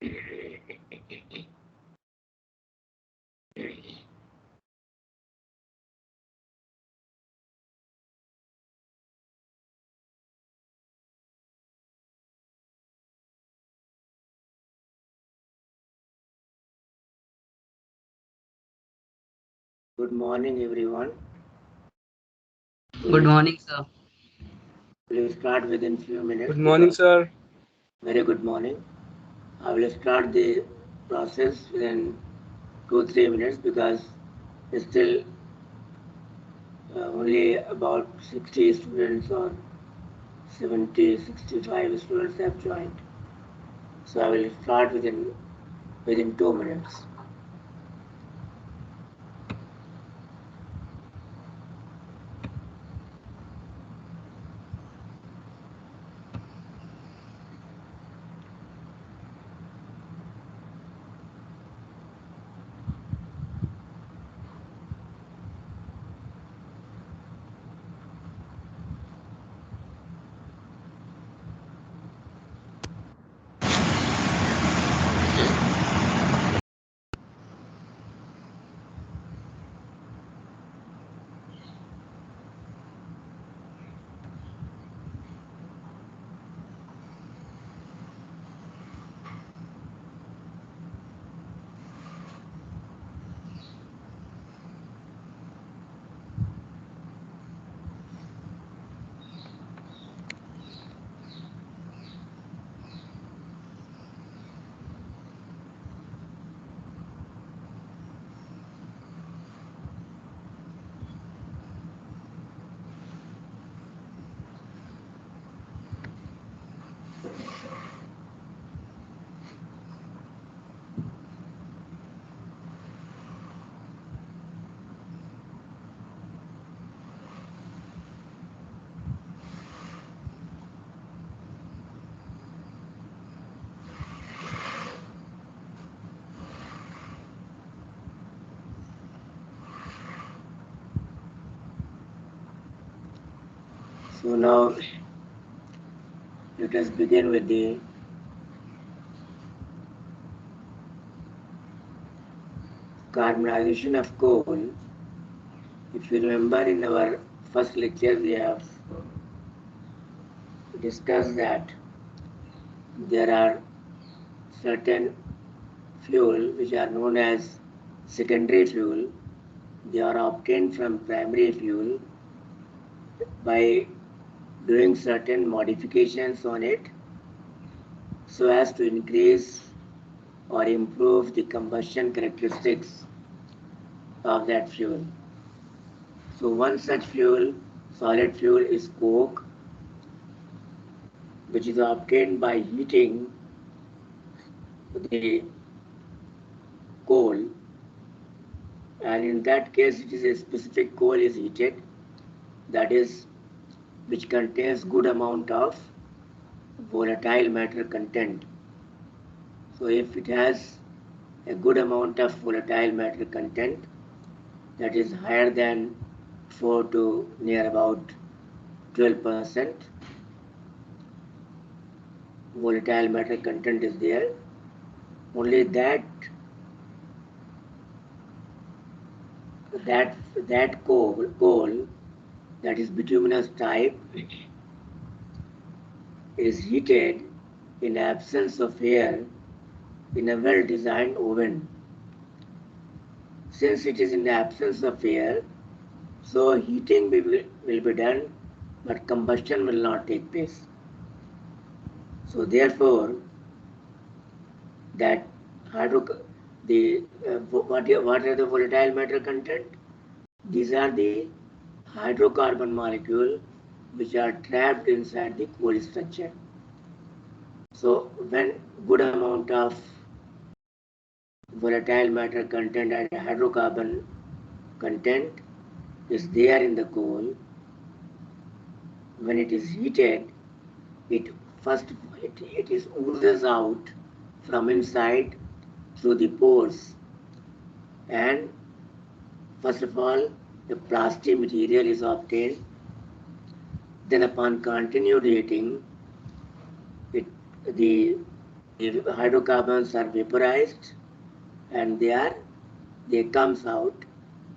Good morning, everyone. Good morning, sir. We'll start within few minutes. Good morning, sir. Very good morning. I will start the process within 2-3 minutes because it's still only about 60 students or 70, 65 students have joined. So I will start within 2 minutes. So now let us begin with the carbonization of coal. If you remember in our first lecture we have discussed that there are certain fuel which are known as secondary fuel. They are obtained from primary fuel by doing certain modifications on it so as to increase or improve the combustion characteristics of that fuel. So one such fuel, solid fuel, is coke, which is obtained by heating the coal, and in that case it is a specific coal is heated, that is, which contains good amount of volatile matter content. So if it has a good amount of volatile matter content, that is higher than 4 to near about 12% volatile matter content is there, only that coal that is bituminous type is heated in absence of air in a well-designed oven. Since it is in the absence of air, so heating will be done, but combustion will not take place. So therefore, that what are the volatile matter content? These are the hydrocarbon molecule which are trapped inside the coal structure. So when good amount of volatile matter content and hydrocarbon content is there in the coal, when it is heated, it first it is oozes out from inside through the pores, and first of all the plastic material is obtained. Then upon continued heating, the the hydrocarbons are vaporized and they comes out,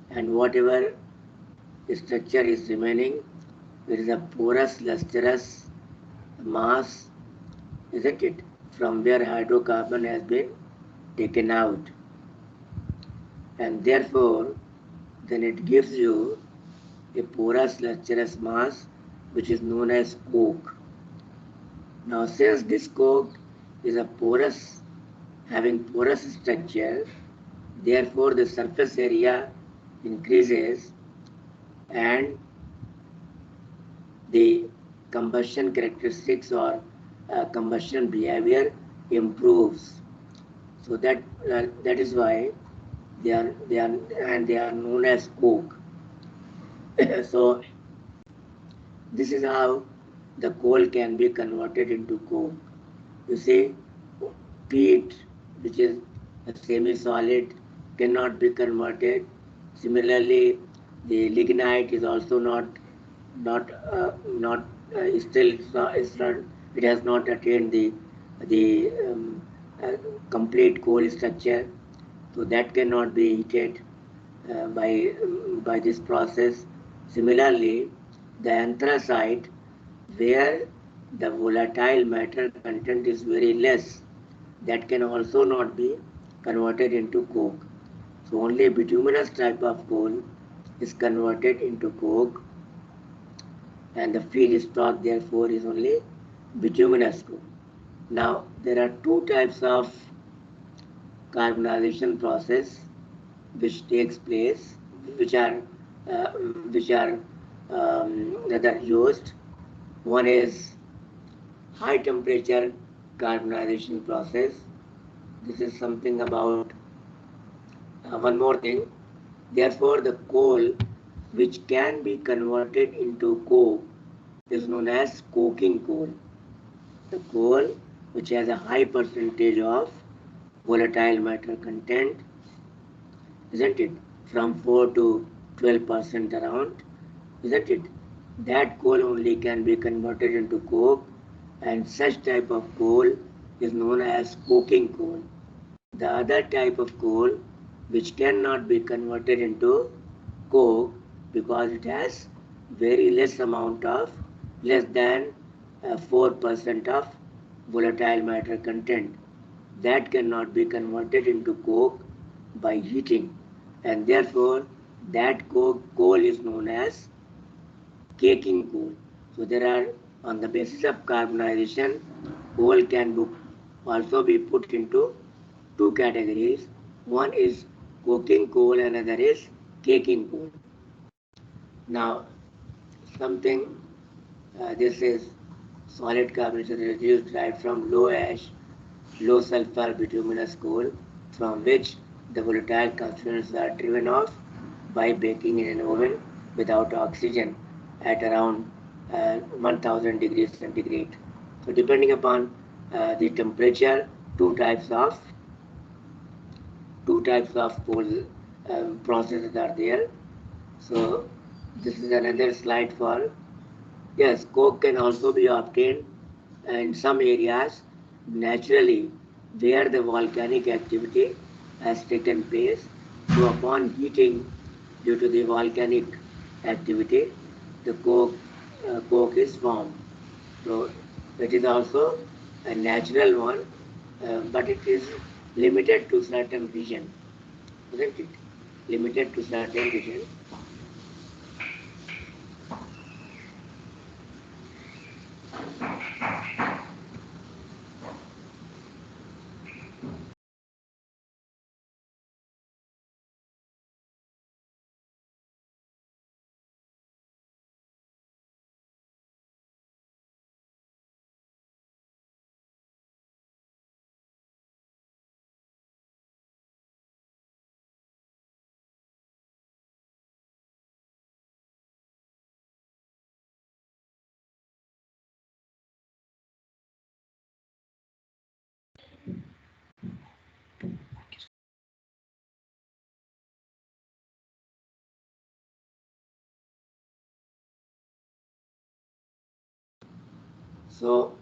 and whatever structure is remaining, it is a porous lustrous mass, isn't it, from where hydrocarbon has been taken out, and therefore then it gives you a porous lustrous mass which is known as coke. Now since this coke is a porous, having porous structure, therefore the surface area increases and the combustion characteristics or combustion behavior improves. So that is why they are known as coke. So this is how the coal can be converted into coke. You see, peat, which is a semi-solid, cannot be converted. Similarly, the lignite is also not still it's not, it has not attained the uh, complete coal structure, so that cannot be heated by this process. Similarly, the anthracite, where the volatile matter content is very less, that can also not be converted into coke. So only bituminous type of coal is converted into coke, and the feedstock therefore is only bituminous coal. Now there are two types of carbonization process which takes place, which are uh, which are that are used. One is high temperature carbonization process. This is something about one more thing. Therefore, the coal which can be converted into coke is known as coking coal. The coal which has a high percentage of volatile matter content, isn't it? From 4 to 12% around, isn't it? That coal only can be converted into coke, and such type of coal is known as coking coal. The other type of coal which cannot be converted into coke because it has very less amount of, less than 4% of volatile matter content, that cannot be converted into coke by heating, and therefore that coal is known as caking coal. So there are, on the basis of carbonization, coal can also be put into two categories. One is coking coal, and another is caking coal. Now, something, this is solid carbonation reduced derived from low ash, low sulfur bituminous coal, from which the volatile constituents are driven off by baking in an oven without oxygen at around 1000 degrees centigrade. So depending upon the temperature, two types of coal processes are there. So this is another slide for, yes, coke can also be obtained in some areas naturally where the volcanic activity has taken place. So upon heating due to the volcanic activity, the coke is formed. So it is also a natural one, but it is limited to certain region, isn't it? Limited to certain region. So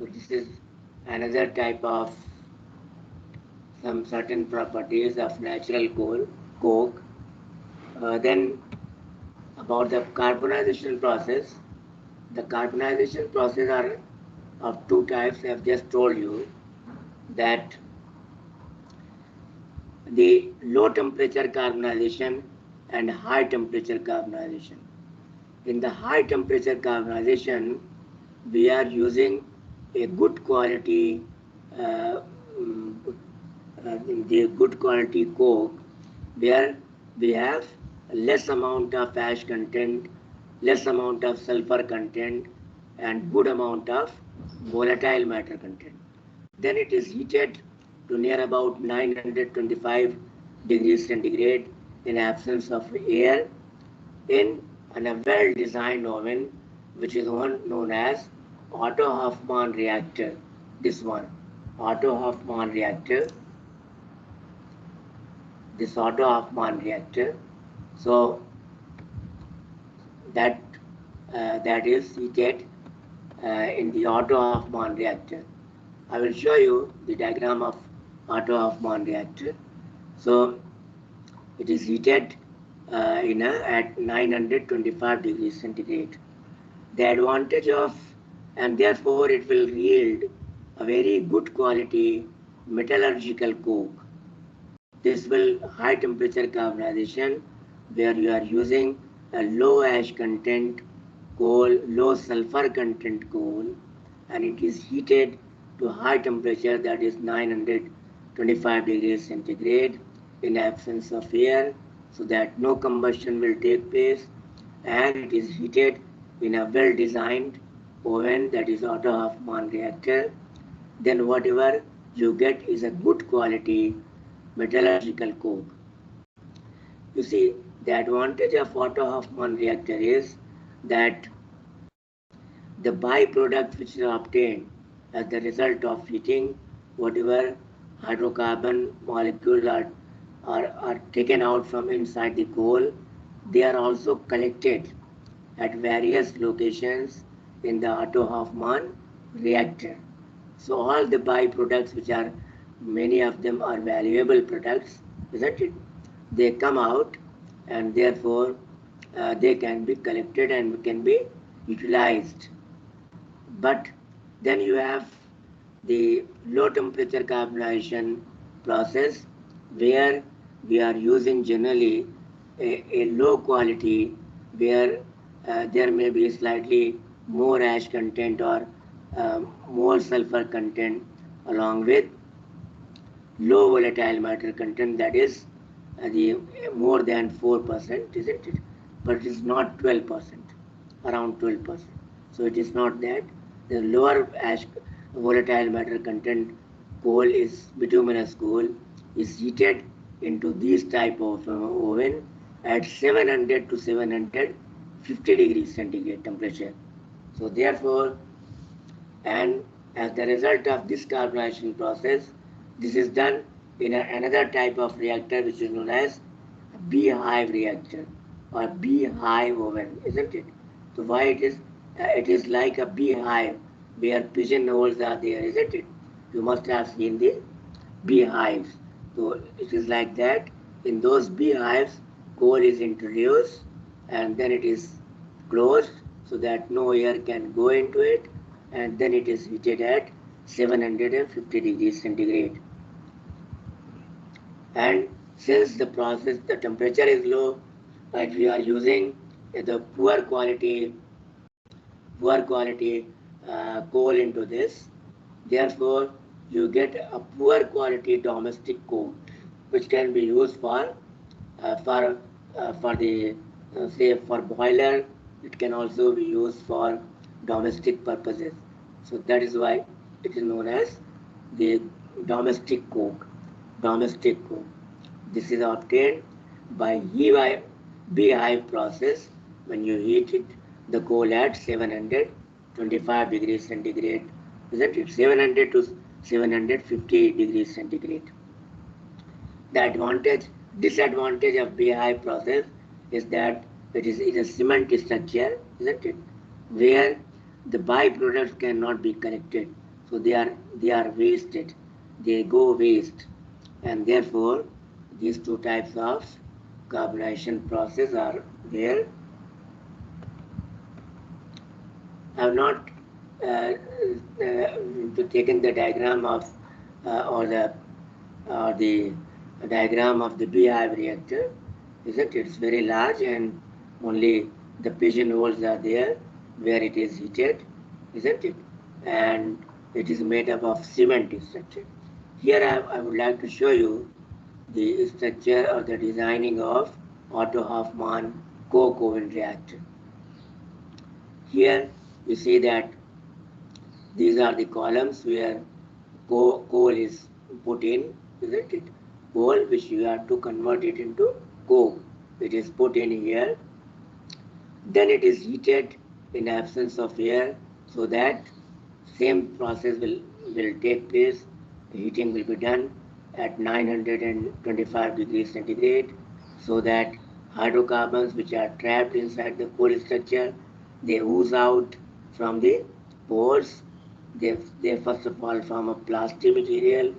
So this is another type of some certain properties of natural coke. Then about the carbonization process. The carbonization process are of two types. I have just told you that the low temperature carbonization and high temperature carbonization. In the high temperature carbonization, we are using a good quality the good quality coke, where we have less amount of ash content, less amount of sulfur content, and good amount of volatile matter content. Then it is heated to near about 925 degrees centigrade in absence of air in a well-designed oven, which is one known as Otto Hoffmann reactor. This one, Otto Hoffmann reactor. This Otto Hoffmann reactor. So that is heated in the Otto Hoffmann reactor. I will show you the diagram of Otto Hoffmann reactor. So it is heated at 925 degrees centigrade. The advantage of, and therefore it will yield a very good quality metallurgical coke. This will high temperature carbonization, where you are using a low ash content coal, low sulfur content coal, and it is heated to high temperature, that is 925 degrees centigrade in absence of air, so that no combustion will take place, and it is heated in a well designed oven, that is Otto Hoffmann reactor. Then whatever you get is a good quality metallurgical coke. You see, the advantage of Otto Hoffmann reactor is that the byproducts which are obtained as the result of heating, whatever hydrocarbon molecules are taken out from inside the coal, they are also collected at various locations in the Otto Hoffmann reactor. So all the byproducts, which are many of them are valuable products, isn't it? They come out, and therefore they can be collected and can be utilized. But then you have the low temperature carbonization process, where we are using generally a low quality, where there may be slightly more ash content or more sulfur content, along with low volatile matter content, that is the more than 4%, isn't it? But it is not 12%, around 12%. So it is not that. The lower ash volatile matter content coal is bituminous coal, is heated into this type of oven at 700 to 750 degrees centigrade temperature. So therefore, and as the result of this carbonization process, this is done in another type of reactor, which is known as beehive reactor or beehive oven, isn't it? So why it is like a beehive where pigeonholes are there, isn't it? You must have seen the beehives. So it is like that. In those beehives, coal is introduced and then it is closed so that no air can go into it, and then it is heated at 750 degrees centigrade. And since the temperature is low, but we are using the poor quality coal into this, therefore you get a poor quality domestic coal, which can be used for the say for boiler. It can also be used for domestic purposes. So that is why it is known as the domestic coke. Domestic coke. This is obtained by beehive process, when you heat it, the coal at 725 degrees centigrade, isn't it? 700 to 750 degrees centigrade. The disadvantage of beehive process is that it is a cement structure, isn't it? Where the byproducts cannot be collected. So they are wasted, they go waste, and therefore these two types of carbonization process are there. I have not taken the diagram of or the diagram of the beehive reactor, isn't it? It's very large and only the pigeonholes are there where it is heated, isn't it? And it is made up of cement structure. Here I would like to show you the structure or the designing of Otto Hoffmann coke oven reactor. Here you see that these are the columns where coal is put in, isn't it? Coal which you have to convert it into coke. It is put in here. Then it is heated in absence of air so that same process will take place. The heating will be done at 925 degrees centigrade so that hydrocarbons which are trapped inside the coal structure, they ooze out from the pores. They first of all form a plastic material,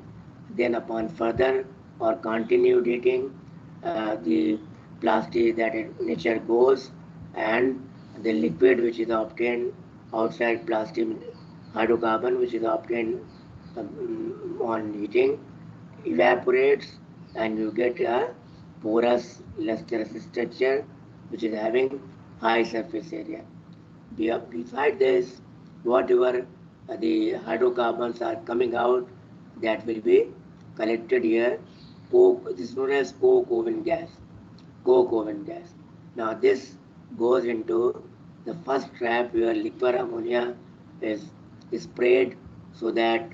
then upon further or continued heating, the plastic that in nature goes, and the liquid which is obtained outside plastic hydrocarbon which is obtained on heating evaporates, and you get a porous lustrous structure which is having high surface area. Beside this, whatever the hydrocarbons are coming out, that will be collected here. Coke, this is known as coke oven gas. Coke oven gas. Now this goes into the first trap where liquid ammonia is sprayed so that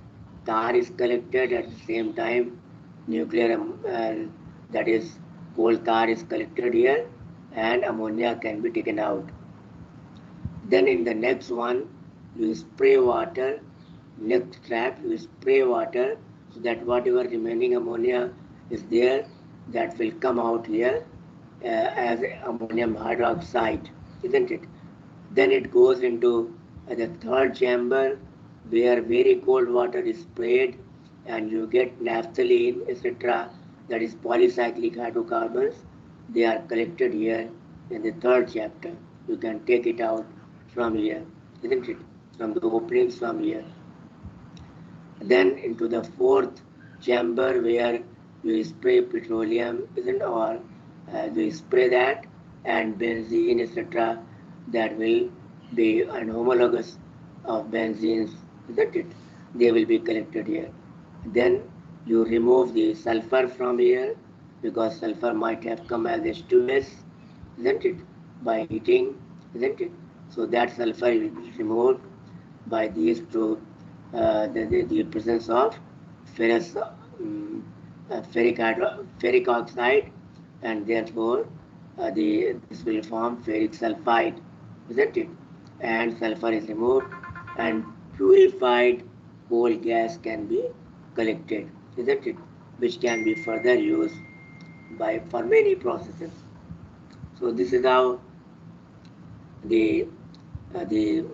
tar is collected at the same time. Nuclear, that is coal tar is collected here, and ammonia can be taken out. Then in the next one, you spray water. Next trap, you spray water so that whatever remaining ammonia is there, that will come out here as ammonium hydroxide, isn't it? Then it goes into the third chamber where very cold water is sprayed and you get naphthalene, etc. That is polycyclic hydrocarbons. They are collected here in the third chapter. You can take it out from here, isn't it? From the openings from here. Then into the fourth chamber where you spray petroleum, isn't, or you spray that, and benzene, etc. That will be an homologous of benzenes, isn't it? They will be collected here. Then you remove the sulfur from here because sulfur might have come as H2S, isn't it? By heating, isn't it? So that sulfur will be removed by these two, the presence of ferrous, ferric oxide, and therefore this will form ferric sulfide, isn't it? And sulfur is removed, and purified coal gas can be collected, isn't it? Which can be further used for many processes. So this is how the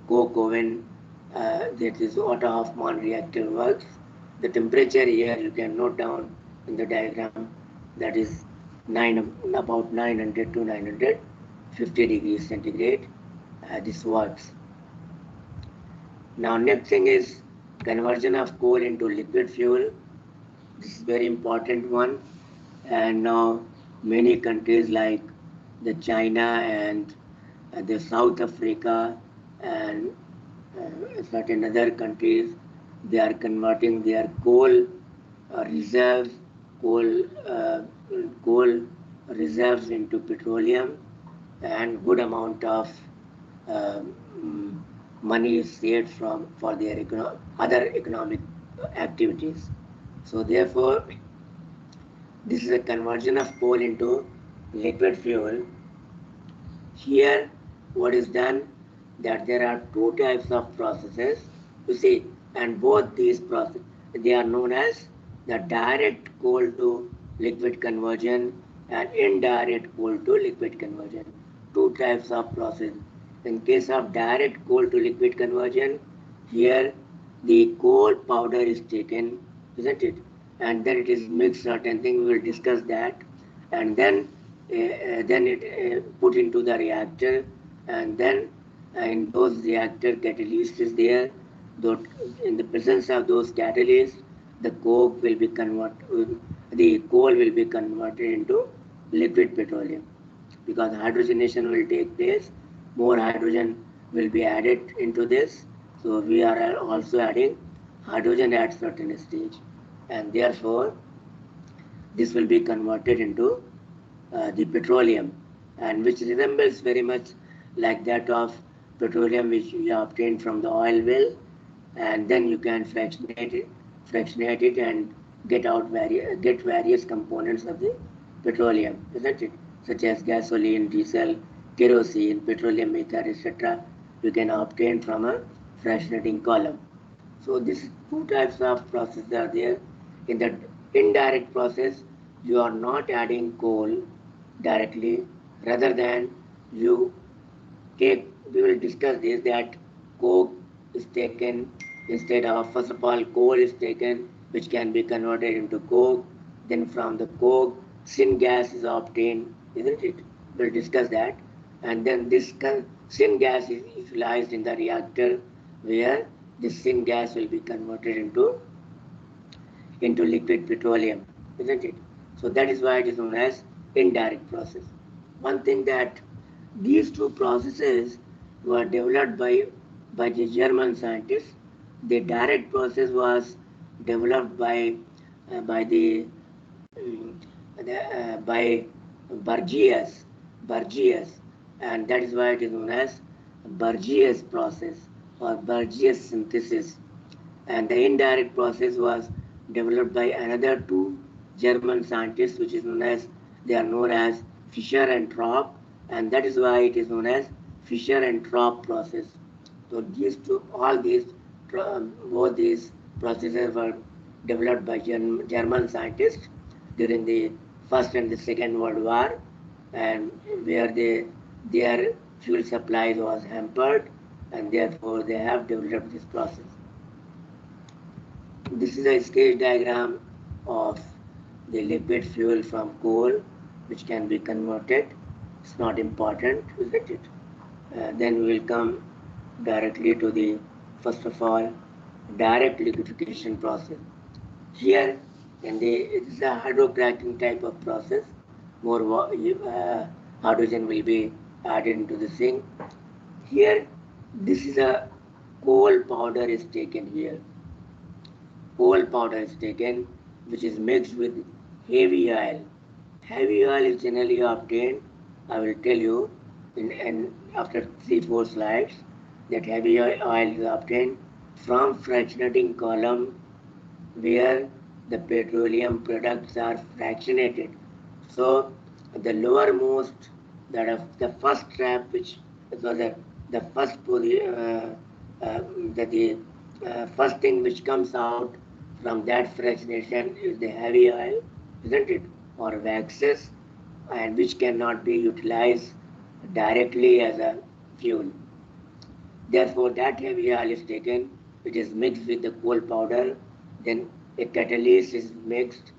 coke oven, that is Otto Hoffmann reactor works. The temperature here you can note down in the diagram, that is about 900 to 950 degrees centigrade. This works. Now next thing is conversion of coal into liquid fuel. This is very important one, and now many countries like the China and the South Africa and certain other countries, they are converting their coal reserves, coal reserves into petroleum, and good amount of money is saved for their other economic activities. So therefore, this is a conversion of coal into liquid fuel. Here, what is done, that there are two types of processes, you see, and both these processes, they are known as the direct coal to liquid conversion and indirect coal to liquid conversion. Two types of process. In case of direct coal to liquid conversion, here the coal powder is taken, isn't it? And then it is mixed certain thing. We will discuss that, and then it put into the reactor, and then in those reactor catalyst is there. Though in the presence of those catalysts, the coke will be converted, the coal will be converted into liquid petroleum, because hydrogenation will take place. More hydrogen will be added into this. So we are also adding hydrogen at certain stage, and therefore this will be converted into the petroleum, and which resembles very much like that of petroleum which you obtained from the oil well, and then you can fractionate it and get various components of the petroleum, isn't it? Such as gasoline, diesel, kerosene, petroleum ether, etc. You can obtain from a fractionating column. So these two types of processes are there. In the indirect process, you are not adding coal directly, rather than you take, we will discuss this, that coke is taken instead of, first of all, coal is taken, which can be converted into coke. Then from the coke, syngas is obtained, isn't it? We'll discuss that. And then this syngas is utilized in the reactor, where this syngas will be converted into liquid petroleum, isn't it? So that is why it is known as indirect process. One thing that these two processes were developed by the German scientists. The direct process was developed by by Burgess, and that is why it is known as Burgess process or Burgess synthesis. And the indirect process was developed by another two German scientists, which is known as, they are known as Fischer and Tropsch, and that is why it is known as Fischer and Tropsch process. So these two, all these, both these processes were developed by German scientists during the First and the Second World War, and where their fuel supplies was hampered, and therefore they have developed this process. This is a sketch diagram of the liquid fuel from coal, which can be converted. It's not important, isn't it? Then we will come directly to the, first of all, direct liquefaction process. Here, it is a hydrocracking type of process. More hydrogen will be added into the sink. Here, this is a coal powder is taken here. Coal powder is taken, which is mixed with heavy oil. Heavy oil is generally obtained, I will tell you after 3-4 slides, that heavy oil is obtained from fractionating column, where the petroleum products are fractionated. So the lowermost, that of the first trap, which was the first first thing which comes out from that fractionation is the heavy oil, isn't it, or waxes, and which cannot be utilized directly as a fuel. Therefore, that heavy oil is taken, it is mixed with the coal powder, then a catalyst is mixed,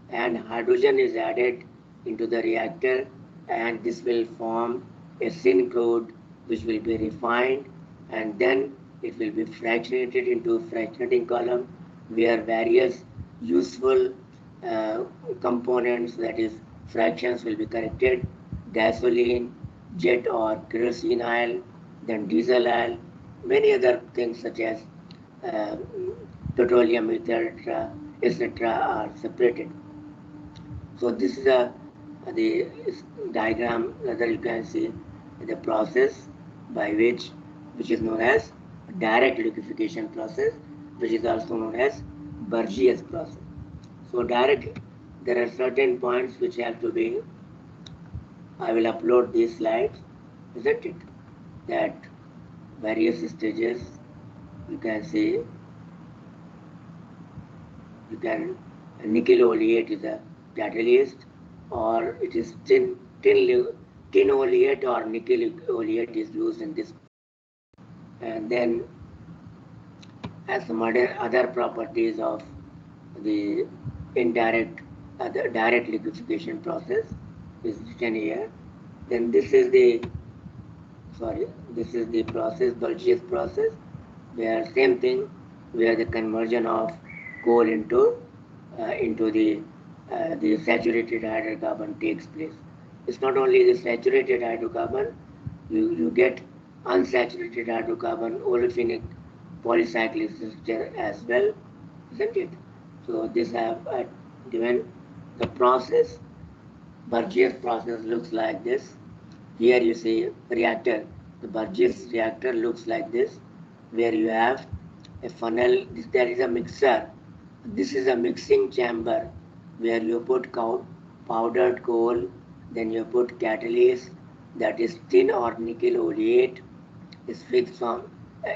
and hydrogen is added into the reactor, and this will form a syn crude, which will be refined, and then it will be fractionated into fractionating column, where various useful components, that is fractions, will be corrected: gasoline, jet or kerosene oil, then diesel oil, many other things such as petroleum ether, etc. are separated. So this is the diagram that you can see, the process by which is known as direct liquefaction process, which is also known as Burgess process. So direct, there are certain points which have to be, I will upload these slides, isn't it? That various stages, you can see, you can, nickel oleate is a catalyst, or it is tin oleate or nickel oleate is used in this. And then as some other properties of the indirect, the direct liquefaction process is written here. Then this is the process, Burgess process, where same thing, where the conversion of coal into the saturated hydrocarbon takes place. It's not only the saturated hydrocarbon, you get unsaturated hydrocarbon, olefinic polycyclic ester as well, isn't it? So this I have given the process. Burgess process looks like this. Here you see reactor. The Burgess reactor looks like this, where you have a funnel. There is a mixer. This is a mixing chamber where you put powdered coal, then you put catalyst, that is tin or nickel oleate is fixed from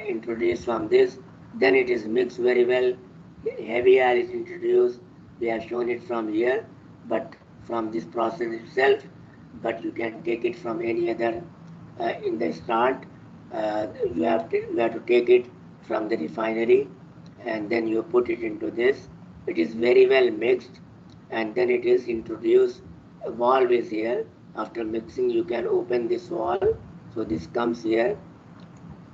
introduced from this. Then it is mixed very well. Heavy oil is introduced. We have shown it from here, but from this process itself. But you can take it from any other in the start. You have to take it from the refinery, and then you put it into this. It is very well mixed, and then it is introduced. A valve is here. After mixing, you can open this valve. So this comes here,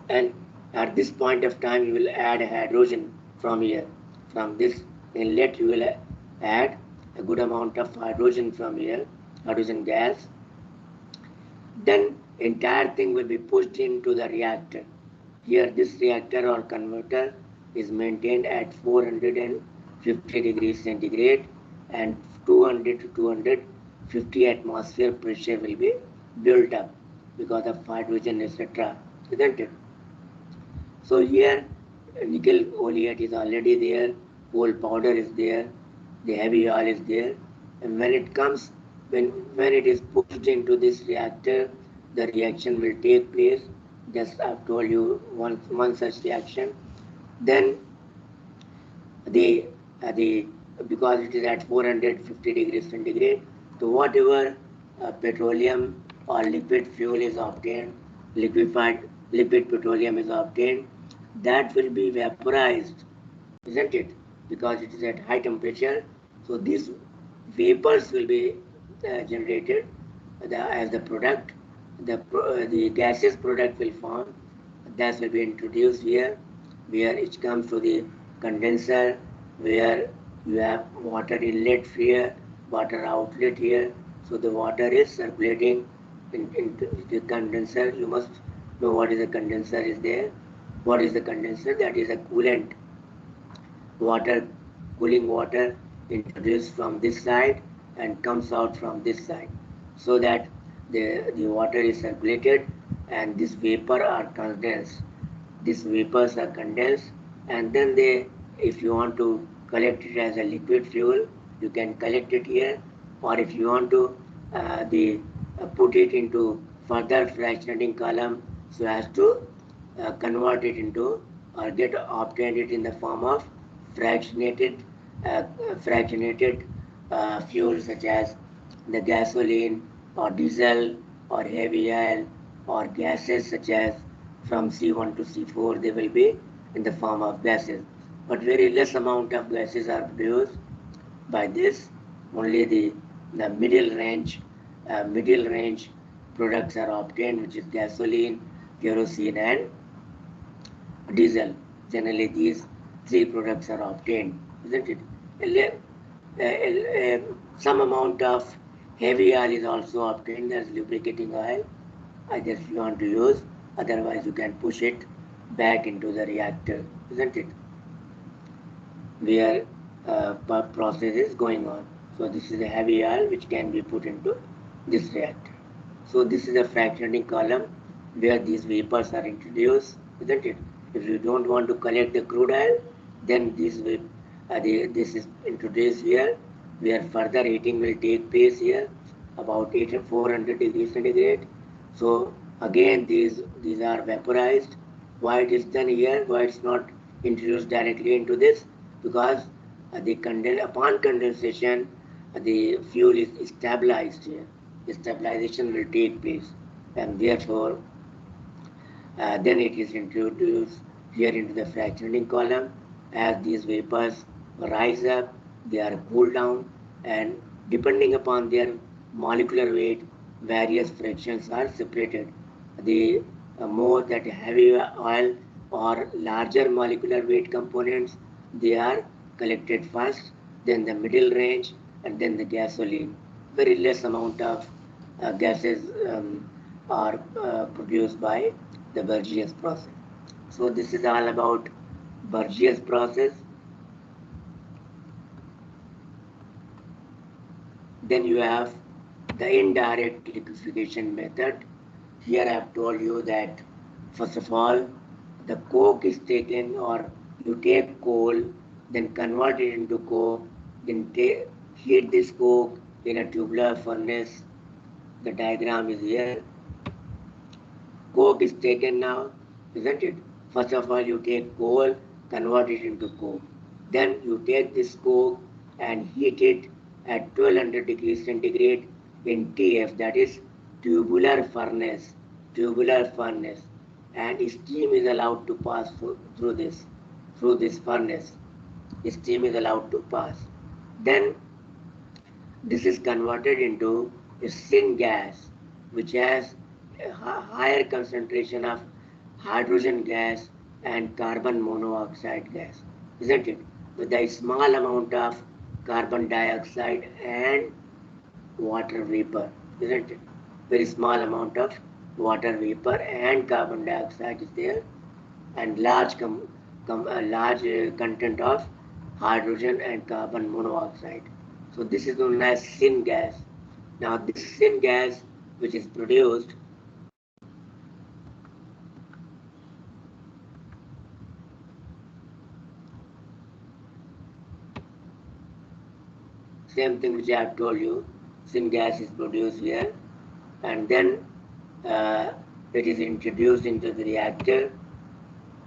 and at this point of time, you will add hydrogen from here. From this inlet, you will add a good amount of hydrogen from here, hydrogen gas. Then entire thing will be pushed into the reactor. Here this reactor or converter is maintained at 450 degrees centigrade, and 200 to 250 atmosphere pressure will be built up because of hydrogen, etc. Isn't it? So here nickel oleate is already there, coal powder is there, the heavy oil is there, and when it comes, when it is pushed into this reactor, the reaction will take place. Just I've told you one such reaction. Then the because it is at 450 degrees centigrade, so whatever petroleum or liquid fuel is obtained, liquid petroleum is obtained, that will be vaporized, isn't it? Because it is at high temperature, so these vapors will be generated as the product. The gaseous product will form. That will be introduced here, where it comes to the condenser, where you have water inlet here, water outlet here. So the water is circulating into the condenser. You must know what is a condenser is there. What is the condenser? That is a coolant. Water, cooling water introduced from this side and comes out from this side, so that the water is circulated and this vapor are condensed. These vapors are condensed, and then if you want to collect it as a liquid fuel, you can collect it here, or if you want to put it into further fractionating column, so as to convert it into or obtain it in the form of fractionated fuels, such as the gasoline or diesel or heavy oil or gases such as from C1 to C4, they will be in the form of gases. But very less amount of gases are produced by this. Only the middle range products are obtained, which is gasoline, kerosene and diesel. Generally these three products are obtained, isn't it? Some amount of heavy oil is also obtained as lubricating oil, either if you want to use, otherwise you can push it back into the reactor, isn't it? Where process is going on. So this is a heavy oil which can be put into this reactor. So this is a fractionating column where these vapors are introduced, isn't it? If you don't want to collect the crude oil, then this is introduced here, where further heating will take place here, about 400 degrees centigrade. So again these are vaporized. Why it is done here? Why it's not introduced directly into this? Because upon condensation, the fuel is stabilized here. The stabilization will take place, and therefore then it is introduced here into the fractionating column. As these vapors rise up, they are cooled down, and depending upon their molecular weight, various fractions are separated. The more that heavy oil or larger molecular weight components, they are collected first, then the middle range, and then the gasoline. Very less amount of gases are produced by the Burgess process. So this is all about Burgess process. Then you have the indirect liquefaction method. Here I have told you that first of all, the coke is taken, or you take coal, then convert it into coke, then heat this coke in a tubular furnace. The diagram is here. Coke is taken now, isn't it? First of all, you take coal, convert it into coke. Then you take this coke and heat it at 1200 degrees centigrade in TF, that is tubular furnace. Tubular furnace. And steam is allowed to pass through this furnace. Steam is allowed to pass. Then this is converted into a syngas, which has a higher concentration of hydrogen gas and carbon monoxide gas, isn't it? With a small amount of carbon dioxide and water vapor, isn't it? Very small amount of water vapor and carbon dioxide is there, and large content of hydrogen and carbon monoxide. So this is known as syngas. Now this syngas, which is produced, same thing which I have told you, syngas is produced here, and then it is introduced into the reactor.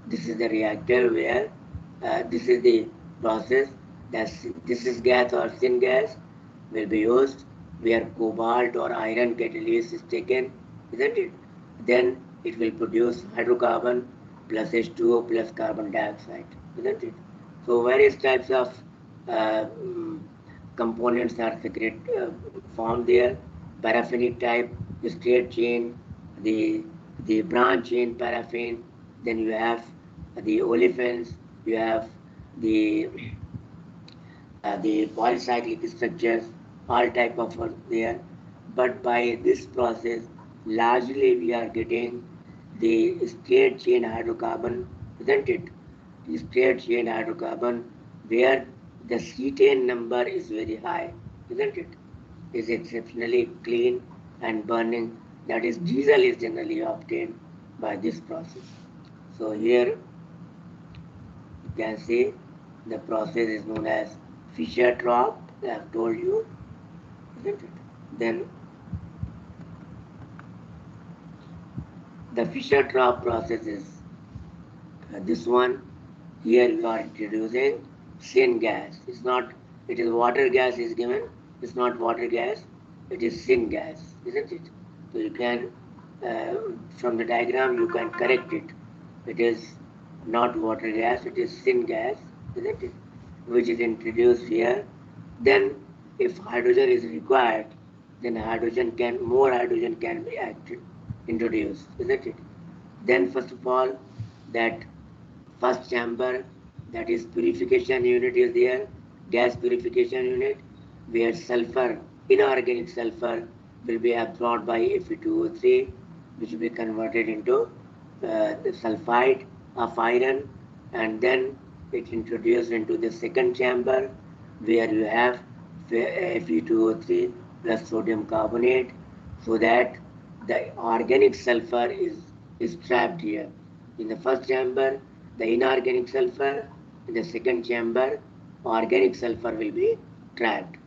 This is the reactor where this is the process. This is gas or syngas will be used where cobalt or iron catalyst is taken, isn't it? Then it will produce hydrocarbon plus H2O plus carbon dioxide, isn't it? So various types of components are formed there. Paraffinic type, the straight chain, the branch chain paraffin. Then you have the olefins. You have the polycyclic structures. All type of work there. But by this process, largely we are getting the straight chain hydrocarbon, isn't it? The straight chain hydrocarbon where the cetane number is very high, isn't it? Is exceptionally clean and burning. That is, diesel is generally obtained by this process. So here you can see the process is known as Fischer-Tropsch. I have told you, isn't it? Then the Fischer-Tropsch process is this one. Here you are introducing syngas. It's not, it is water gas is given. It's not water gas, it is syngas, isn't it? So you can, from the diagram, you can correct it. It is not water gas, it is syngas, isn't it? Which is introduced here. Then, if hydrogen is required, then more hydrogen can be introduced, isn't it? Then, first of all, that first chamber, that is purification unit is there, gas purification unit, where sulfur, inorganic sulfur, will be absorbed by Fe2O3, which will be converted into the sulfide of iron, and then it introduced into the second chamber, where you have Fe2O3 plus sodium carbonate, so that the organic sulfur is trapped here. In the first chamber, the inorganic sulfur. In the second chamber, organic sulfur will be trapped.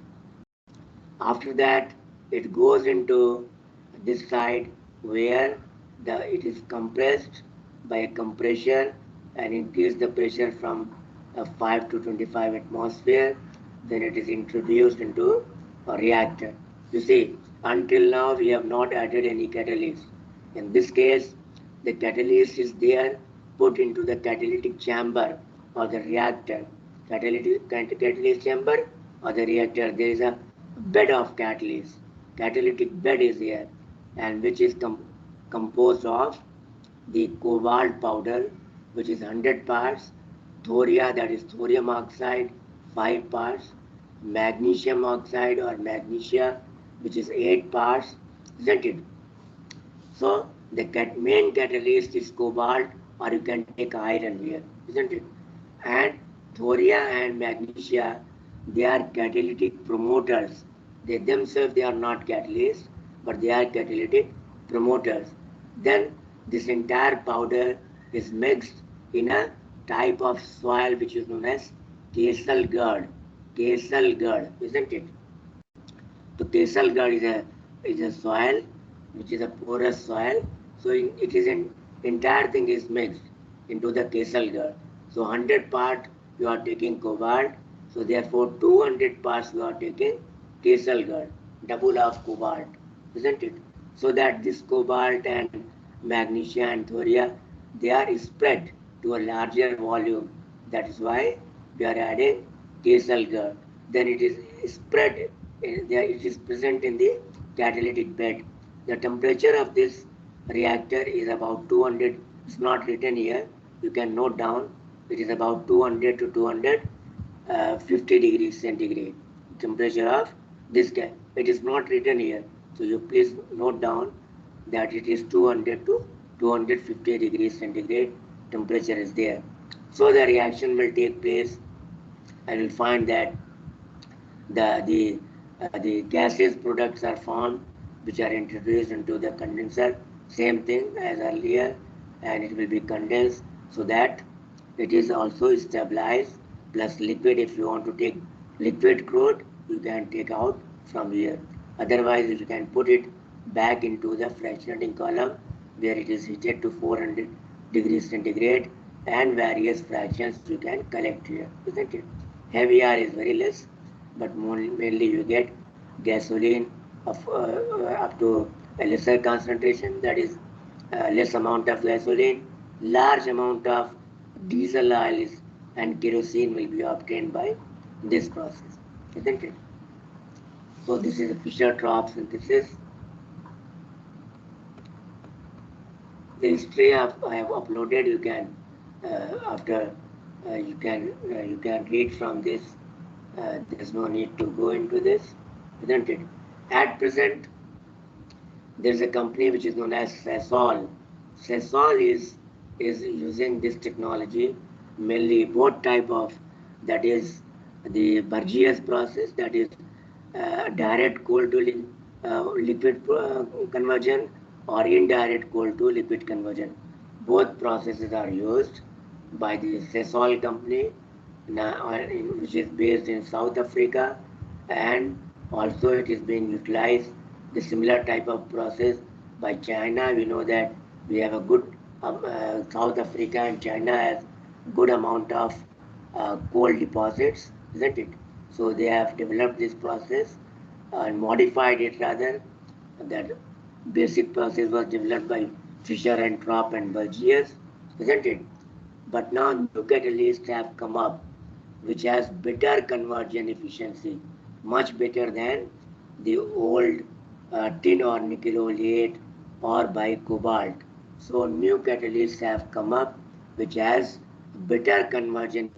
After that, it goes into this side where it is compressed by a compressor and increase the pressure from 5 to 25 atmosphere. Then it is introduced into a reactor. You see, until now we have not added any catalyst. In this case, the catalyst is there put into the catalytic chamber or the reactor. Catalyst chamber or the reactor, there is a bed of catalyst. Catalytic bed is here, and which is composed of the cobalt powder, which is 100 parts, thoria, that is thorium oxide, 5 parts, magnesium oxide or magnesia, which is 8 parts, isn't it? So the main catalyst is cobalt, or you can take iron here, isn't it? And thoria and magnesia, they are catalytic promoters. They themselves, they are not catalysts, but they are catalytic promoters. Then this entire powder is mixed in a type of soil which is known as Kesal Gad. Kesal Gad, isn't it? So Kesal Gad is a soil which is a porous soil. So it is an entire thing is mixed into the Kesal Gad. So 100 part you are taking cobalt. So therefore 200 parts you are taking Kesal Gad, double of cobalt, isn't it? So that this cobalt and magnesia and thoria, they are spread to a larger volume. That is why we are adding Kesal Gad. Then it is spread, it is present in the catalytic bed. The temperature of this reactor is about 200. It's not written here. You can note down. It is about 200 to 250 degrees centigrade. Temperature of this gas. It is not written here. So you please note down that it is 200 to 250 degrees centigrade. Temperature is there. So the reaction will take place, and you'll find that the gaseous products are formed, which are introduced into the condenser, same thing as earlier, and it will be condensed, so that it is also stabilized, plus liquid. If you want to take liquid crude, you can take out from here. Otherwise, you can put it back into the fractionating column, where it is heated to 400 degrees centigrade, and various fractions you can collect here, isn't it? Heavy R is very less, but mainly you get gasoline of up to a lesser concentration, that is less amount of gasoline, large amount of diesel oil and kerosene will be obtained by this process, isn't it? So this is a Fischer-Tropsch synthesis. The history I have uploaded. You can after you can read from this. There's no need to go into this, isn't it? At present, there's a company which is known as Sasol. Sasol is using this technology, mainly both type of, that is the Burgess process, that is direct coal to liquid conversion, or indirect coal to liquid conversion. Both processes are used by the Sasol company, which is based in South Africa, and also it is being utilized, the similar type of process, by China. We know that we have a good South Africa and China has good amount of coal deposits, isn't it? So they have developed this process and modified it rather. That basic process was developed by Fischer and Tropsch and Burgess, isn't it? But now new catalysts have come up, which has better conversion efficiency, much better than the old tin or nickel oleate or bi-cobalt. So new catalysts have come up which has better conversion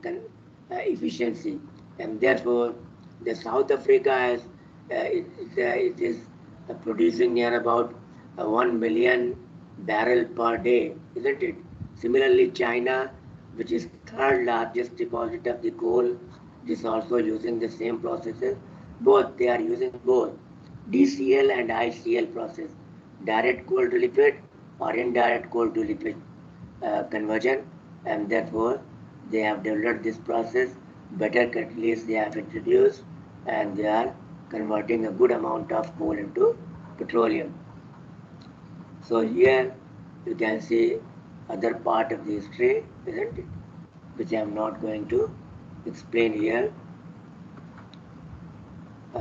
efficiency, and therefore the South Africa has it is producing near about 1 million barrel per day, isn't it? Similarly, China, which is third largest deposit of the coal, is also using the same processes. Both, they are using both DCL and ICL process, direct coal to liquid or indirect coal to liquid conversion, and therefore they have developed this process. Better catalysts they have introduced, and they are converting a good amount of coal into petroleum. So here you can see other part of the history, isn't it? Which I am not going to explain here.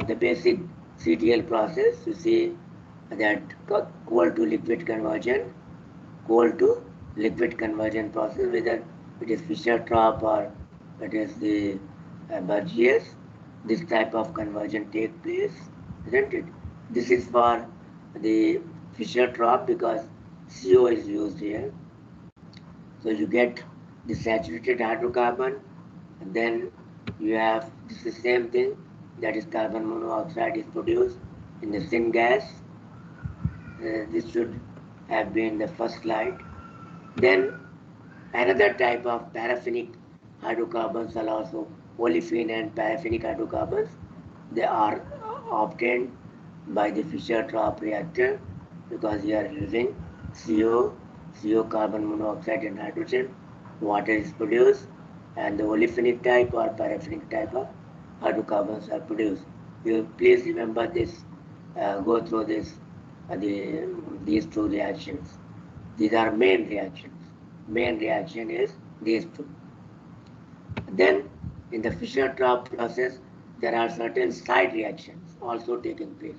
The basic CTL process, you see that coal to liquid conversion, coal to liquid conversion process, whether it is Fischer-Tropsch or it is the Burgess. This type of conversion take place, isn't it? This is for the Fischer-Tropsch because CO is used here. So you get the saturated hydrocarbon, and then you have this is the same thing, that is carbon monoxide is produced in the syngas. This should have been the first slide. Then another type of paraffinic hydrocarbons are also olefin and paraffinic hydrocarbons. They are obtained by the Fischer-Tropsch reactor because you are using CO carbon monoxide and hydrogen. Water is produced and the olefinic type or paraffinic type of hydrocarbons are produced. You please remember this, go through this, these two reactions. These are main reactions. Main reaction is these two. Then in the Fischer-Tropsch process, there are certain side reactions also taking place.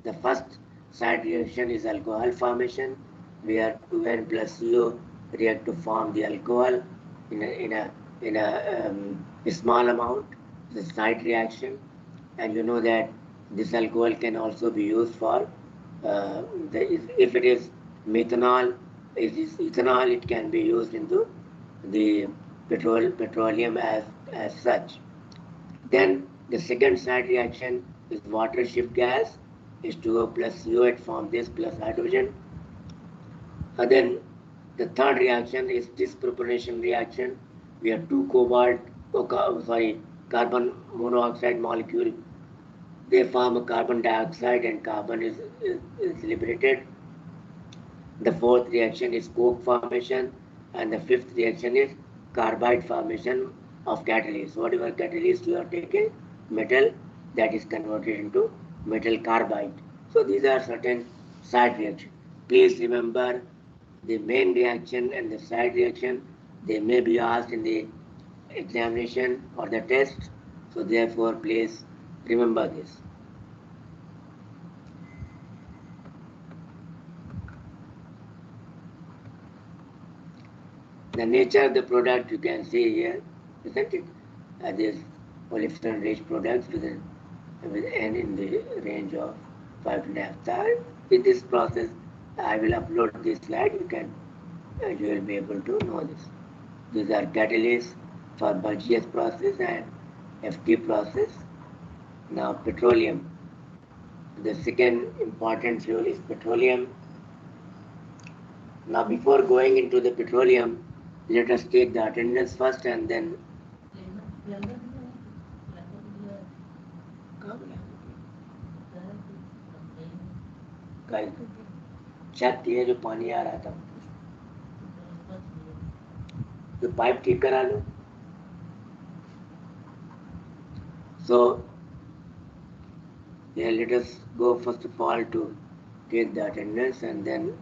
The first side reaction is alcohol formation, where 2N plus CO react to form the alcohol in a small amount. The side reaction, and you know that this alcohol can also be used for if it is methanol, if it is ethanol, it can be used into the petroleum as such. Then the second side reaction is water shift gas, H2O plus CO, it forms this plus hydrogen. And then the third reaction is disproportionation reaction. We have two carbon monoxide molecule. They form a carbon dioxide and carbon is liberated. The fourth reaction is coke formation, and the fifth reaction is carbide formation of catalyst. Whatever catalyst you are taking, metal, that is converted into metal carbide. So these are certain side reactions. Please remember the main reaction and the side reaction. They may be asked in the examination or the test. So therefore, please remember this. The nature of the product you can see here, isn't it? These olefin-rich products with N in the range of 5.5 times. In this process, I will upload this slide. You will be able to know this. These are catalysts for Burgess process and FT process. Now petroleum. The second important fuel is petroleum. Now before going into the petroleum, let us take the attendance first and then छत ये जो पानी आ रहा था तो pipe ठीक करा लो. So yeah, let us go first of all to take the attendance and then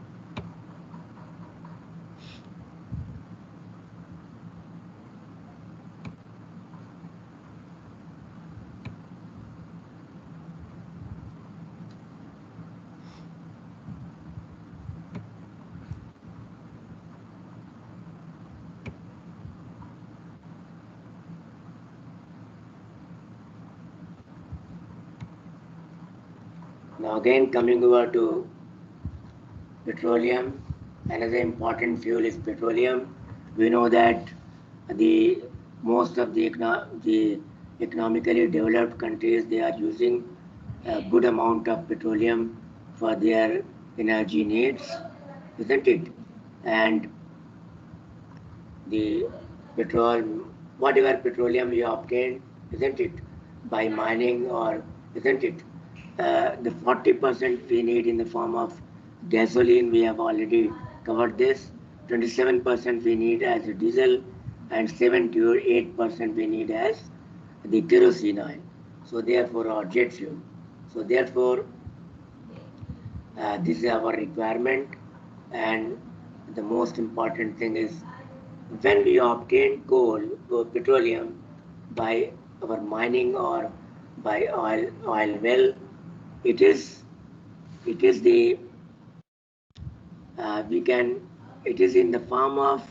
now again coming over to petroleum. Another important fuel is petroleum. We know that the most of the economically developed countries, they are using a good amount of petroleum for their energy needs, isn't it? And the petrol, whatever petroleum you obtain, isn't it, by mining or isn't it, the 40% we need in the form of gasoline, we have already covered this. 27% we need as a diesel, and 78% we need as the kerosene oil. So therefore, our jet fuel. So therefore, this is our requirement, and the most important thing is when we obtain coal or petroleum by our mining or by oil well, it is the we can it is in the form of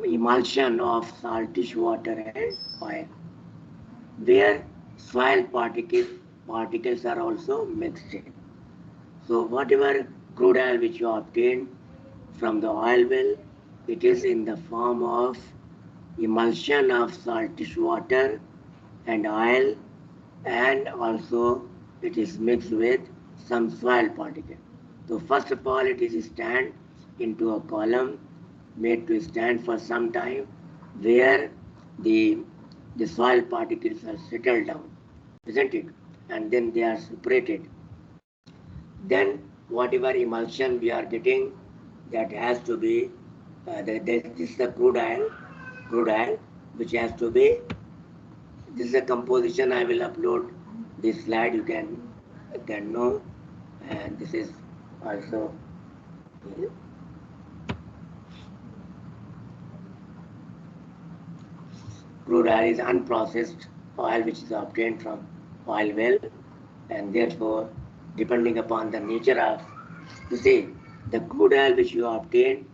emulsion of saltish water and oil, where soil particles are also mixed in. So whatever crude oil which you obtain from the oil well, it is in the form of emulsion of saltish water and oil, and also it is mixed with some soil particle. So first of all, it is stand into a column made to stand for some time, where the soil particles are settled down, isn't it? And then they are separated. Then whatever emulsion we are getting, that has to be this is the crude oil which has to be, this is a composition. I will upload this slide, you can know. And this is also crude oil is unprocessed oil which is obtained from oil well, and therefore depending upon the nature of, you see, the crude oil which you obtain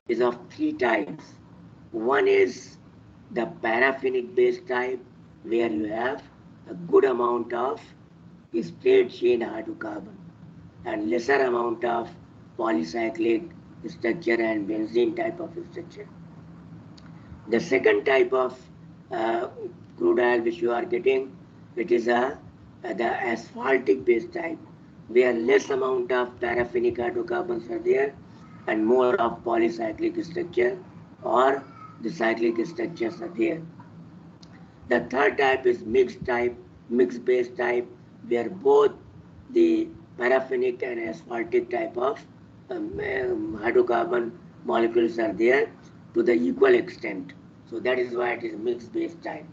is of three types. One is the paraffinic based type, where you have a good amount of straight chain hydrocarbon and lesser amount of polycyclic structure and benzene type of structure. The second type of crude oil which you are getting, it is the asphaltic based type, where less amount of paraffinic hydrocarbons are there and more of polycyclic structure, or the cyclic structures are there. The third type is mixed base type, where both the paraffinic and asphaltic type of hydrocarbon molecules are there to the equal extent. So that is why it is mixed base type.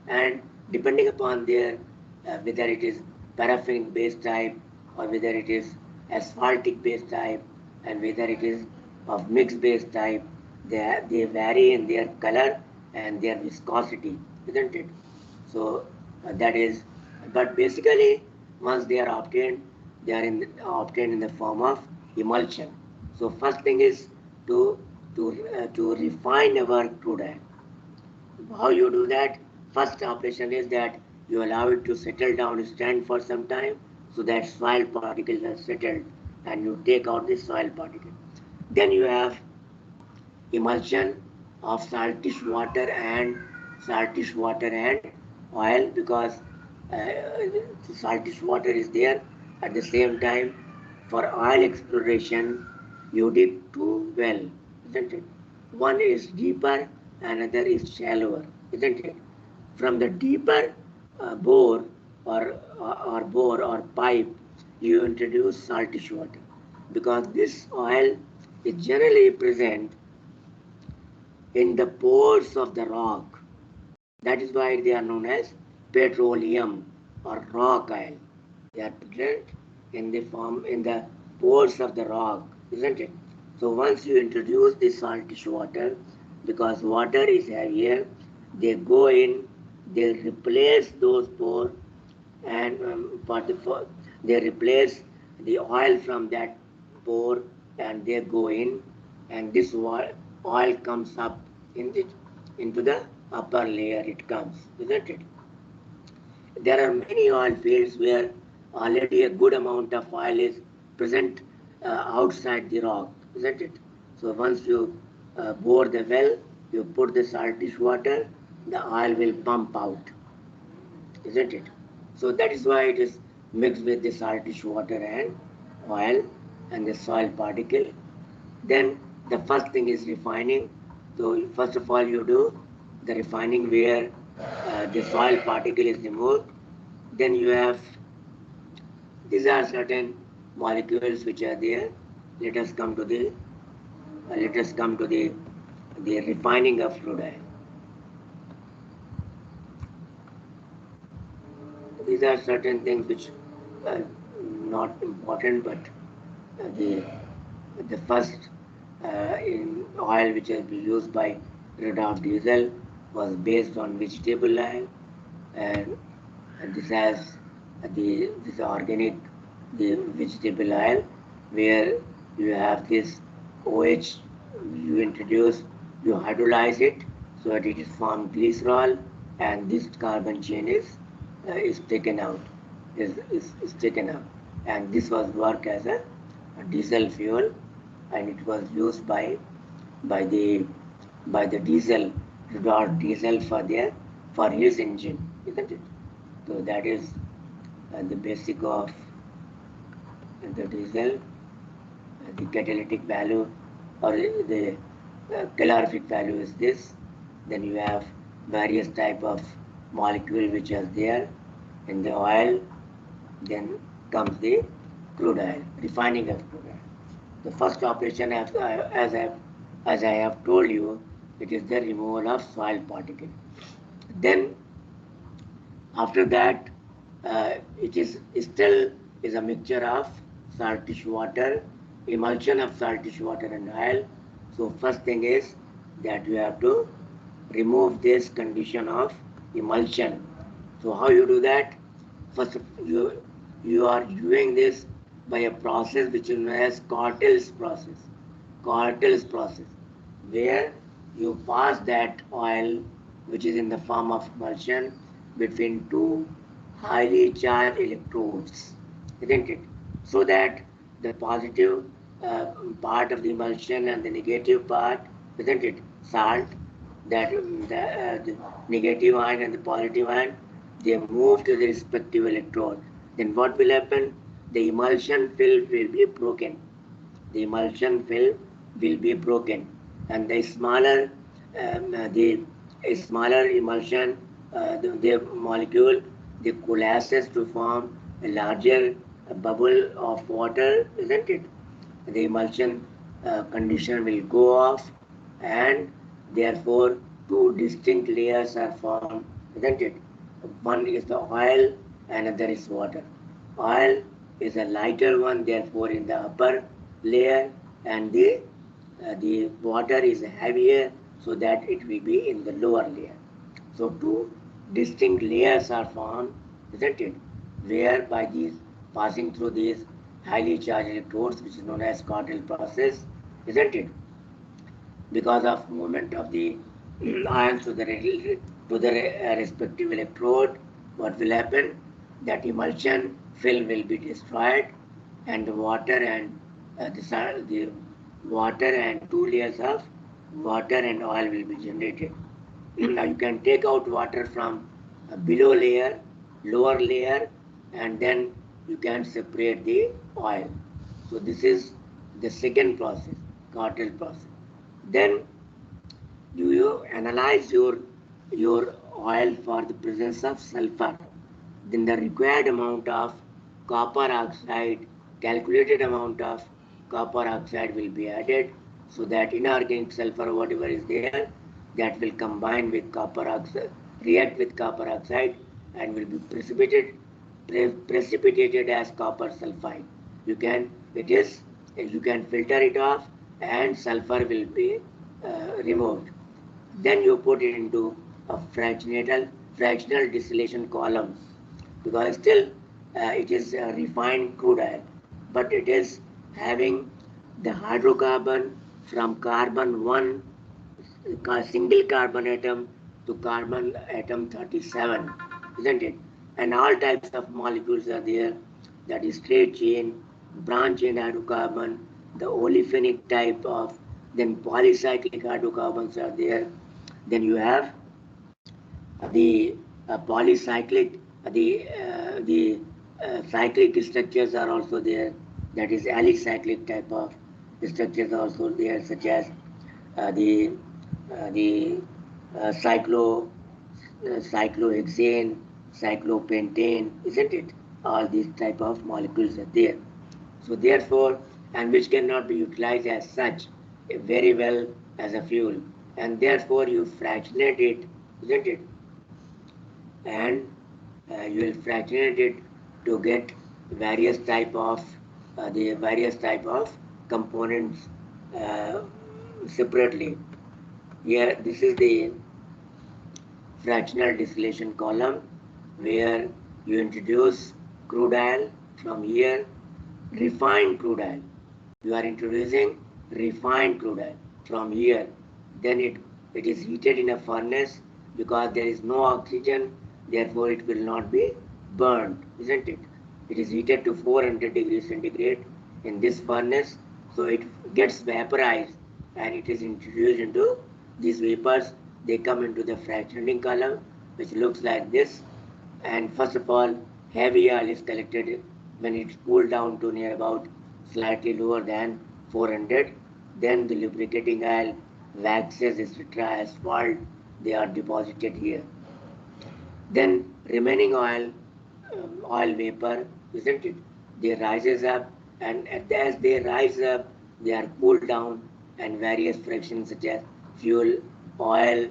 And depending upon their whether it is paraffinic base type or whether it is asphaltic base type and whether it is of mixed base type, they vary in their color and their viscosity, isn't it? So that is, but basically once they are obtained, they are obtained in the form of emulsion. So first thing is to refine our crude oil. How you do that? First operation is that you allow it to settle down, stand for some time, so that soil particles are settled, and you take out the soil particle. Then you have emulsion of saltish water and oil, because saltish water is there. At the same time, for oil exploration, you dig two wells, isn't it? One is deeper, another is shallower, isn't it? From the deeper bore or pipe, you introduce saltish water, because this oil is generally present in the pores of the rock. That is why they are known as petroleum or rock oil. They are present in the pores of the rock, isn't it? So once you introduce this saltish water, because water is heavier, they go in, they replace those pores, and they replace the oil from that pore, and they go in, and this oil comes up into the upper layer. It comes, isn't it? There are many oil fields where already a good amount of oil is present outside the rock, isn't it? So once you bore the well, you put the saltish water, the oil will pump out, isn't it? So that is why it is mixed with the saltish water and oil and the soil particle. Then the first thing is refining. So first of all, you do the refining where the soil particle is removed. Then you have, these are certain molecules which are there. Let us come to the refining of crude oil. These are certain things which are not important, but the first in oil which has been used by Rudolf Diesel was based on vegetable oil, and this has this organic, the vegetable oil, where you have this OH you hydrolyze it so that it is formed glycerol, and this carbon chain is taken out, is taken out, and this was work as a diesel fuel, and it was used by the diesel, diesel for his engine, isn't it? So that is the basic of the diesel. The catalytic value or the calorific value is this. Then you have various type of molecule which are there in the oil. Then comes the crude oil, refining of crude oil. The first operation, as I have told you, it is the removal of soil particle. Then after that, it is still is a mixture of saltish water, emulsion of saltish water and oil. So first thing is that you have to remove this condition of emulsion. So how you do that? First, you are doing this by a process which is known as Cartel's process. Cartel's process, where you pass that oil, which is in the form of emulsion, between two highly charged electrodes, isn't it? So that the positive part of the emulsion and the negative part, isn't it? Salt, that the negative ion and the positive ion, they move to the respective electrode. Then what will happen? The emulsion film will be broken. The emulsion film will be broken, and the smaller emulsion, the molecule, the coalesces to form a larger bubble of water, isn't it? The emulsion condition will go off, and therefore two distinct layers are formed, isn't it? One is the oil, another is water. Oil is a lighter one, therefore in the upper layer, and the water is heavier, so that it will be in the lower layer. So two distinct layers are formed, isn't it? Where by these passing through these highly charged electrodes, which is known as Cartel process, isn't it? Because of movement of the ions to the respective electrode, what will happen? That emulsion film will be destroyed, and the water and the water and two layers of water and oil will be generated. Now you can take out water from a below layer, lower layer, and then you can separate the oil. So this is the second process, Cartel process. Then you analyze your oil for the presence of sulfur. Then the required amount of copper oxide, calculated amount of copper oxide will be added, so that inorganic sulfur, whatever is there, that will combine with copper oxide, react with copper oxide, and will be precipitated as copper sulfide. You can filter it off, and sulfur will be removed. Then you put it into a fractional distillation column, because still it is refined crude oil, but it is having the hydrocarbon from carbon 1, single carbon atom, to carbon atom 37, isn't it? And all types of molecules are there, that is straight chain, branch chain hydrocarbon, the olefinic type of, then polycyclic hydrocarbons are there. Then you have the polycyclic, the cyclic structures are also there, that is alicyclic type of structures are also there, such as the cyclohexane, cyclopentane, isn't it? All these type of molecules are there. So therefore, and which cannot be utilized as such very well as a fuel, and therefore you fractionate it, isn't it? And you will fractionate it to get various type of components separately. Here, this is the fractional distillation column, where you introduce crude oil. From here, refined crude oil. You are introducing refined crude oil. from here, then it is heated in a furnace because there is no oxygen, therefore it will not be burned, isn't it? It is heated to 400 degrees centigrade in this furnace, so it gets vaporized and it is introduced into these vapors. They come into the fractionating column, which looks like this. And first of all, heavy oil is collected when it's cooled down to near about slightly lower than 400. Then the lubricating oil, waxes, etc., asphalt, they are deposited here. Then remaining oil vapor, isn't it? They rises up, and as they rise up, they are cooled down, and various fractions such as fuel, oil,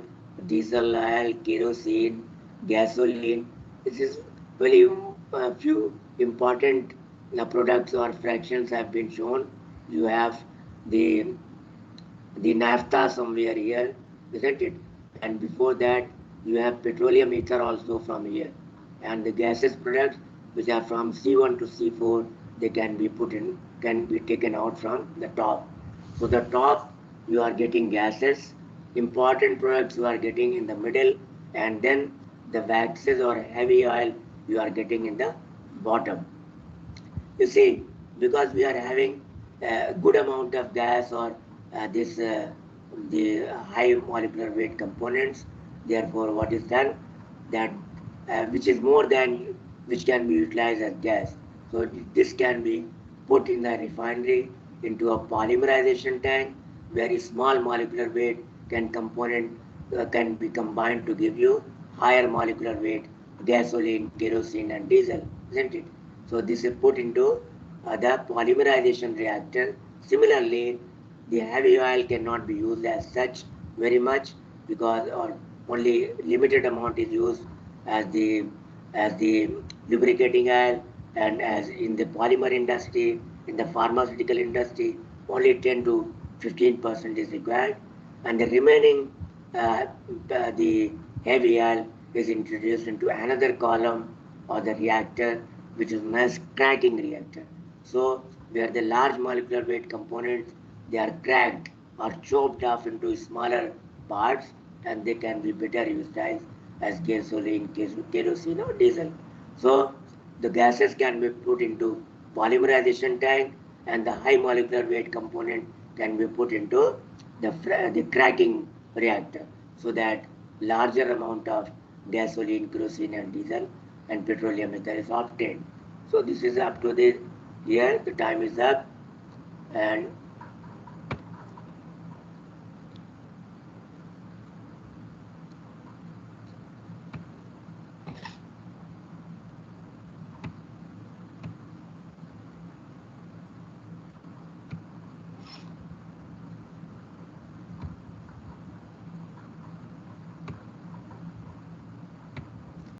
diesel oil, kerosene, gasoline. This is very few important products or fractions have been shown. You have the naphtha somewhere here, isn't it? And before that, you have petroleum ether also from here. And the gaseous products, which are from C1 to C4, they can be taken out from the top. So the top, you are getting gases. Important products you are getting in the middle, and then the waxes or heavy oil you are getting in the bottom. You see, because we are having a good amount of gas or the high molecular weight components, therefore what is done, that which is more than which can be utilized as gas. So this can be put in the refinery into a polymerization tank, very small molecular weight can be combined to give you higher molecular weight gasoline, kerosene, and diesel, isn't it? So this is put into the polymerization reactor. Similarly, the heavy oil cannot be used as such very much because only limited amount is used as the lubricating oil, and as in the polymer industry, in the pharmaceutical industry, only 10 to 15% is required, and the remaining the heavy oil is introduced into another column or the reactor, which is known as cracking reactor. So where the large molecular weight components, they are cracked or chopped off into smaller parts, and they can be better used as gasoline, kerosene, or diesel. So the gases can be put into polymerization tank, and the high molecular weight component can be put into the cracking reactor, so that larger amount of gasoline, kerosene, and diesel and petroleum ether is obtained. So this is up to the here. The time is up, and